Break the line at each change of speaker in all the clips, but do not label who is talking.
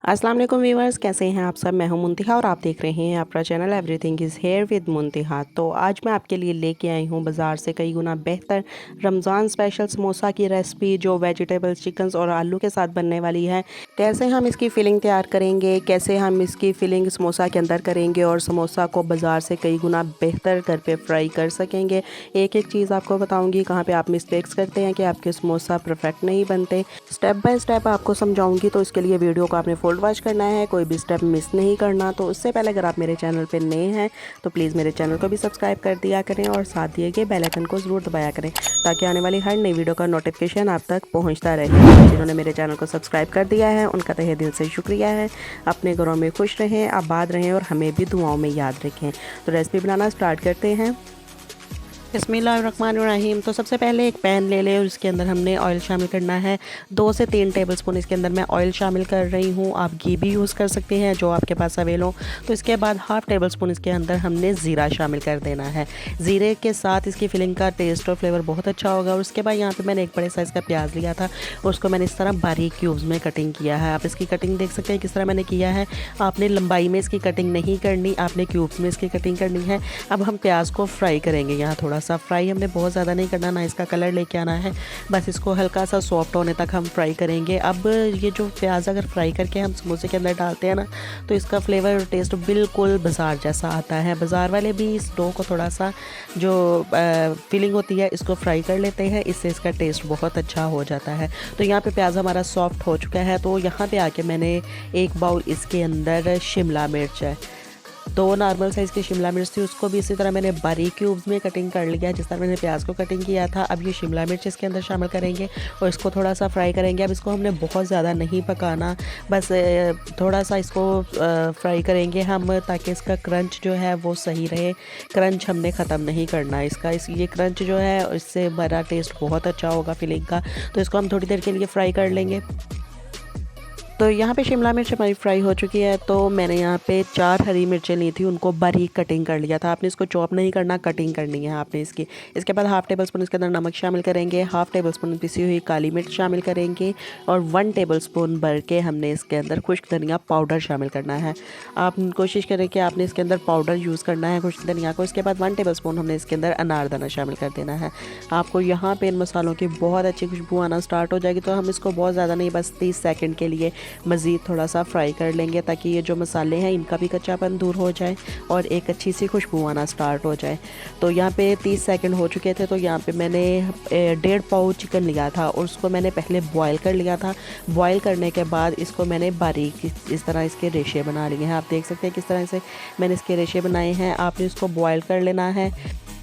अस्सलाम वालेकुम व्यूअर्स, कैसे हैं आप सब। मैं हूं मुंतिहा और आप देख रहे हैं आपका channel everything is here with Muntiha. तो आज मैं आपके लिए लेके आई हूं बाज़ार से कई गुना बेहतर रमज़ान स्पेशल समोसा की रेसिपी, जो वेजिटेबल्स, चिकन्स और आलू के साथ बनने वाली है। कैसे हम इसकी फिलिंग तैयार करेंगे, कैसे हम इसकी फिलिंग समोसा के अंदर करेंगे और समोसा को बाज़ार से कई गुना बेहतर घर पे फ्राई कर सकेंगे। एक एक चीज़ आपको बताऊँगी कहाँ पर आप मिस्टेक्स करते हैं कि आपके समोसा परफेक्ट नहीं बनते। स्टेप बाय स्टेप आपको समझाऊंगी, तो इसके लिए वीडियो को आपने फुल वॉच करना है, कोई भी स्टेप मिस नहीं करना। तो उससे पहले अगर आप मेरे चैनल पर नए हैं तो प्लीज़ मेरे चैनल को भी सब्सक्राइब कर दिया करें और साथ दिए गए बेल आइकन को ज़रूर दबाया करें, ताकि आने वाली हर नई वीडियो का नोटिफिकेशन आप तक पहुंचता रहे। जिन्होंने मेरे चैनल को सब्सक्राइब कर दिया है उनका तहे दिल से शुक्रिया है। अपने घरों में खुश रहें, आबाद रहें और हमें भी दुआओं में याद रखें। तो रेसिपी बनाना स्टार्ट करते हैं। बिस्मिल्लाहिर्रहमानिर्रहीम। तो सबसे पहले एक पैन ले लें और इसके अंदर हमने ऑयल शामिल करना है। 2 से 3 टेबलस्पून इसके अंदर मैं ऑयल शामिल कर रही हूँ। आप घी भी यूज़ कर सकते हैं जो आपके पास अवेल हो। तो इसके बाद हाफ़ टेबलस्पून इसके अंदर हमने ज़ीरा शामिल कर देना है। ज़ीरे के साथ इसकी फिलिंग का टेस्ट और फ्लेवर बहुत अच्छा होगा। और उसके बाद यहाँ पर मैंने एक बड़े साइज़ का प्याज लिया था और उसको मैंने इस तरह बारीक क्यूब्स में कटिंग किया है। आप इसकी कटिंग देख सकते हैं किस तरह मैंने किया है। आपने लंबाई में इसकी कटिंग नहीं करनी, आपने क्यूब्स में इसकी कटिंग करनी है। अब हम प्याज को फ्राई करेंगे। यहाँ थोड़ा सा फ्राई हमने बहुत ज़्यादा नहीं करना, ना इसका कलर लेके आना है, बस इसको हल्का सा सॉफ्ट होने तक हम फ्राई करेंगे। अब ये जो प्याज अगर फ्राई करके हम समोसे के अंदर डालते हैं ना, तो इसका फ्लेवर और टेस्ट बिल्कुल बाज़ार जैसा आता है। बाज़ार वाले भी इस डो को थोड़ा सा जो फीलिंग होती है इसको फ्राई कर लेते हैं, इससे इसका टेस्ट बहुत अच्छा हो जाता है। तो यहाँ पे प्याज हमारा सॉफ्ट हो चुका है। तो यहाँ पे आके मैंने एक बाउल इसके अंदर शिमला मिर्च है, 2 नॉर्मल साइज़ की शिमला मिर्च थी, उसको भी इसी तरह मैंने बारीक क्यूब्स में कटिंग कर लिया जिस तरह मैंने प्याज को कटिंग किया था। अब ये शिमला मिर्च इसके अंदर शामिल करेंगे और इसको थोड़ा सा फ्राई करेंगे। अब इसको हमने बहुत ज़्यादा नहीं पकाना, बस थोड़ा सा इसको फ्राई करेंगे हम, ताकि इसका क्रंच जो है वो सही रहे। क्रंच हमने ख़त्म नहीं करना इसका, ये क्रंच जो है इससे हमारा टेस्ट बहुत अच्छा होगा फिलिंग का। तो इसको हम थोड़ी देर के लिए फ्राई कर लेंगे। तो यहाँ पे शिमला मिर्च हमारी फ्राई हो चुकी है। तो मैंने यहाँ पे 4 हरी मिर्चें ली थी, उनको बारीक कटिंग कर लिया था। आपने इसको चॉप नहीं करना, कटिंग करनी है आपने इसकी। इसके बाद हाफ़ टेबल स्पून इसके अंदर नमक शामिल करेंगे, हाफ़ टेबल स्पून पिसी हुई काली मिर्च शामिल करेंगे और 1 टेबल स्पून भर के हमने इसके अंदर खुश्क धनिया पाउडर शामिल करना है। आप कोशिश करें कि आपने इसके अंदर पाउडर यूज़ करना है खुश्क धनिया को। इसके बाद 1 टेबल स्पून हमने इसके अंदर अनारदाना शामिल कर देना है। आपको यहाँ पे इन मसालों की बहुत अच्छी खुशबू आना स्टार्ट हो जाएगी। तो हम इसको बहुत ज़्यादा नहीं, बस 30 सेकंड के लिए मज़ीद थोड़ा सा फ्राई कर लेंगे, ताकि ये जो मसाले हैं इनका भी कच्चापन दूर हो जाए और एक अच्छी सी खुशबू आना स्टार्ट हो जाए। तो यहाँ पे 30 सेकंड हो चुके थे। तो यहाँ पे मैंने 1.5 पाव चिकन लिया था और उसको मैंने पहले बॉयल कर लिया था। बॉयल करने के बाद इसको मैंने बारीक इस तरह इसके रेशे बना लिए हैं। आप देख सकते हैं किस तरह से मैंने इसके रेशे बनाए हैं। आपने इसको बॉयल कर लेना है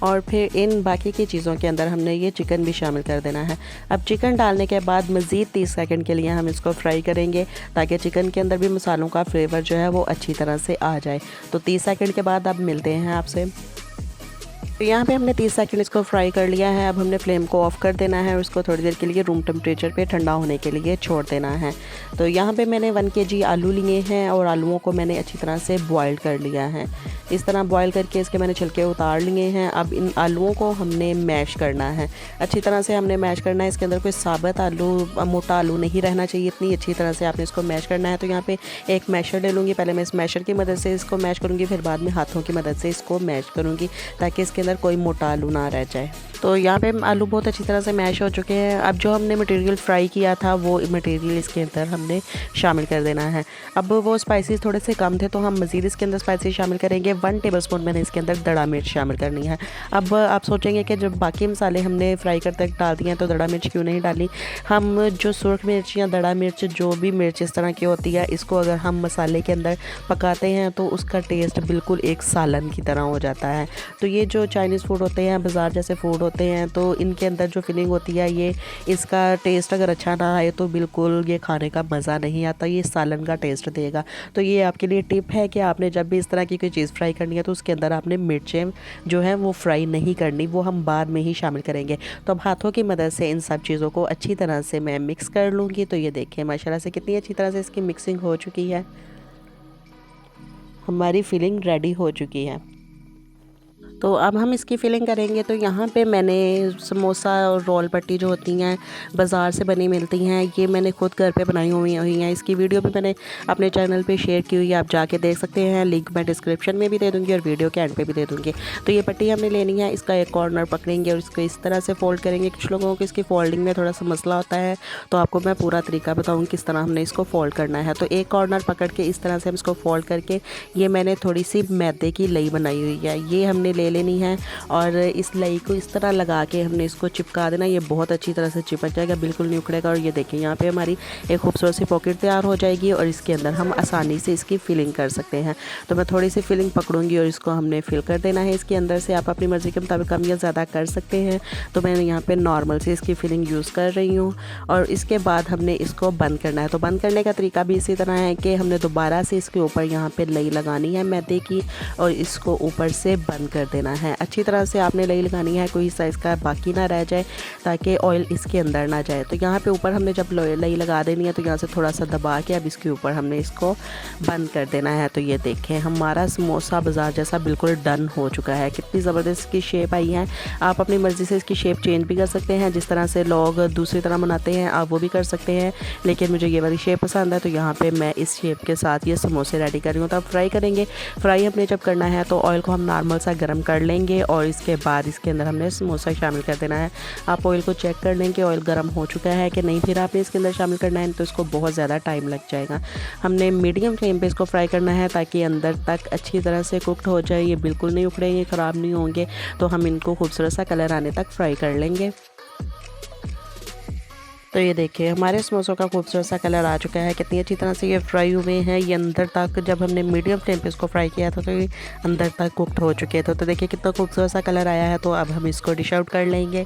और फिर इन बाकी की चीज़ों के अंदर हमने ये चिकन भी शामिल कर देना है। अब चिकन डालने के बाद मज़ीद 30 सेकंड के लिए हम इसको फ्राई करेंगे, ताकि चिकन के अंदर भी मसालों का फ्लेवर जो है वो अच्छी तरह से आ जाए। तो 30 सेकंड के बाद अब मिलते हैं आपसे। तो यहाँ पे हमने 30 सेकंड इसको फ्राई कर लिया है। अब हमने फ्लेम को ऑफ़ कर देना है और इसको थोड़ी देर के लिए रूम टेम्परेचर पे ठंडा होने के लिए छोड़ देना है। तो यहाँ पे मैंने 1 kg आलू लिए हैं और आलूओं को मैंने अच्छी तरह से बॉयल कर लिया है। इस तरह बॉयल करके इसके मैंने छिलके उतार लिए हैं। अब इन आलूओं को हमने मैश करना है, अच्छी तरह से हमने मैश करना है। इसके अंदर कोई साबित आलू, मोटा आलू नहीं रहना चाहिए, इतनी अच्छी तरह से आपने इसको मैश करना है। तो यहाँ पे एक मैशर ले लूँगी, पहले मैं इस मैशर की मदद से इसको मैश करूँगी, फिर बाद में हाथों की मदद से इसको मैश करूँगी, ताकि इसके अंदर कोई मोटा आलू ना रह जाए। तो यहाँ पे आलू बहुत अच्छी तरह से मैश हो चुके हैं। अब जो हमने मटेरियल फ्राई किया था वो मटेरियल इसके अंदर हमने शामिल कर देना है। अब वो स्पाइसेस थोड़े से कम थे तो हम मज़ीद इसके अंदर स्पाइसेस शामिल करेंगे। 1 टेबलस्पून मैंने इसके अंदर दड़ा मिर्च शामिल करनी है। अब आप सोचेंगे कि जब बाकी मसाले हमने फ्राई करते डाल दिए हैं तो दड़ा मिर्च क्यों नहीं डाली। हम जो सुरख मिर्च या दड़ा मिर्च, जो भी मिर्च इस तरह की होती है, इसको अगर हम मसाले के अंदर पकाते हैं तो उसका टेस्ट बिल्कुल एक सालन की तरह हो जाता है। तो ये जो चाइनीज़ फूड होते हैं, बाज़ार जैसे फूड होते हैं, तो इनके अंदर जो फिलिंग होती है, ये इसका टेस्ट अगर अच्छा ना आए तो बिल्कुल ये खाने का मज़ा नहीं आता, ये सालन का टेस्ट देगा। तो ये आपके लिए टिप है कि आपने जब भी इस तरह की कोई चीज़ फ्राई करनी है तो उसके अंदर आपने मिर्चें जो हैं वो फ्राई नहीं करनी, वो हम बाद में ही शामिल करेंगे। तो अब हाथों की मदद से इन सब चीज़ों को अच्छी तरह से मैं मिक्स कर लूँगी। तो ये देखें माशाल्लाह से कितनी अच्छी तरह से इसकी मिक्सिंग हो चुकी है, हमारी फिलिंग रेडी हो चुकी है। तो अब हम इसकी फिलिंग करेंगे। तो यहाँ पे मैंने समोसा और रोल पट्टी जो होती हैं बाज़ार से बनी मिलती हैं, ये मैंने खुद घर पे बनाई हुई हैं। इसकी वीडियो भी मैंने अपने चैनल पे शेयर की हुई है, आप जाके देख सकते हैं। लिंक मैं डिस्क्रिप्शन में भी दे दूँगी और वीडियो के एंड पे भी दे दूँगी। तो ये पट्टी हमने लेनी है, इसका एक कॉर्नर पकड़ेंगे और इसको इस तरह से फोल्ड करेंगे। कुछ लोगों को इसकी फोल्डिंग में थोड़ा सा मसला होता है, तो आपको मैं पूरा तरीका बताऊँगी किस तरह हमने इसको फोल्ड करना है। तो एक कॉर्नर पकड़ के इस तरह से हम इसको फोल्ड करके, ये मैंने थोड़ी सी मैदे की लई बनाई हुई है, ये हमने ले लेनी है और इस लई को इस तरह लगा के हमने इसको चिपका देना। ये बहुत अच्छी तरह से चिपक जाएगा, बिल्कुल नहीं उखड़ेगा। और ये देखिए यहाँ पे हमारी एक खूबसूरत सी पॉकेट तैयार हो जाएगी और इसके अंदर हम आसानी से इसकी फिलिंग कर सकते हैं। तो मैं थोड़ी सी फिलिंग पकड़ूंगी और इसको हमने फिल कर देना है इसके अंदर से। आप अपनी मर्ज़ी के मुताबिक कम या ज़्यादा कर सकते हैं। तो मैंने यहाँ पे नॉर्मल से इसकी फिलिंग यूज़ कर रही हूँ और इसके बाद हमने इसको बंद करना है। तो बंद करने का तरीका भी इसी तरह है कि हमने दोबारा से इसके ऊपर यहाँ पे लई लगानी है मैदे की और इसको ऊपर से बंद कर देना है। अच्छी तरह से आपने लई लगानी है, कोई हिस्सा इसका बाकी ना रह जाए ताकि ऑयल इसके अंदर ना जाए। तो यहाँ पे ऊपर हमने जब लई लगा देनी है तो यहाँ से थोड़ा सा दबा के अब इसके ऊपर हमने इसको बंद कर देना है। तो ये देखें हमारा समोसा बाज़ार जैसा बिल्कुल डन हो चुका है। कितनी ज़बरदस्त की शेप आई है। आप अपनी मर्ज़ी से इसकी शेप चेंज भी कर सकते हैं, जिस तरह से लोग दूसरी तरह बनाते हैं आप वो भी कर सकते हैं, लेकिन मुझे ये वाली शेप पसंद है। तो यहाँ पे मैं इस शेप के साथ ये समोसे रेडी कर रही हूँ। तो अब फ्राई करेंगे। फ्राई हमने जब करना है तो ऑयल को हम नॉर्मल सा गर्म कर लेंगे और इसके बाद इसके अंदर हमने समोसा शामिल कर देना है। आप ऑयल को चेक कर लें कि ऑयल गर्म हो चुका है कि नहीं, फिर आपने इसके अंदर शामिल करना है, तो इसको बहुत ज़्यादा टाइम लग जाएगा। हमने मीडियम फ्लेम पे इसको फ्राई करना है ताकि अंदर तक अच्छी तरह से कुक्ड हो जाए। ये बिल्कुल नहीं उखड़ेंगे, ख़राब नहीं होंगे। तो हम इनको खूबसूरत सा कलर आने तक फ्राई कर लेंगे। तो ये देखिए हमारे समोसों का खूबसूरत सा कलर आ चुका है। कितनी अच्छी तरह से ये फ्राई हुए हैं। ये अंदर तक, जब हमने मीडियम फ्लेम पे इसको फ्राई किया था तो ये अंदर तक कुक्ड हो चुके थे। तो देखिए कितना खूबसूरत सा कलर आया है। तो अब हम इसको डिश आउट कर लेंगे।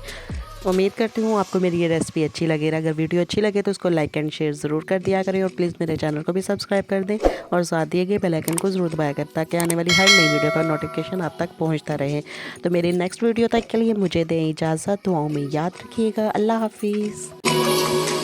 उम्मीद करती हूँ आपको मेरी ये रेसिपी अच्छी लगे। अगर वीडियो अच्छी लगे तो उसको लाइक एंड शेयर ज़रूर कर दिया करें और प्लीज़ मेरे चैनल को भी सब्सक्राइब कर दें और साथ दिए गए बेल आइकन को ज़रूर दबाया करें ताकि आने वाली हर नई वीडियो का नोटिफिकेशन आप तक पहुँचता रहे। तो मेरी नेक्स्ट वीडियो तक के लिए मुझे दें इजाज़त। दुआओं में याद रखिएगा। अल्लाह हाफिज़।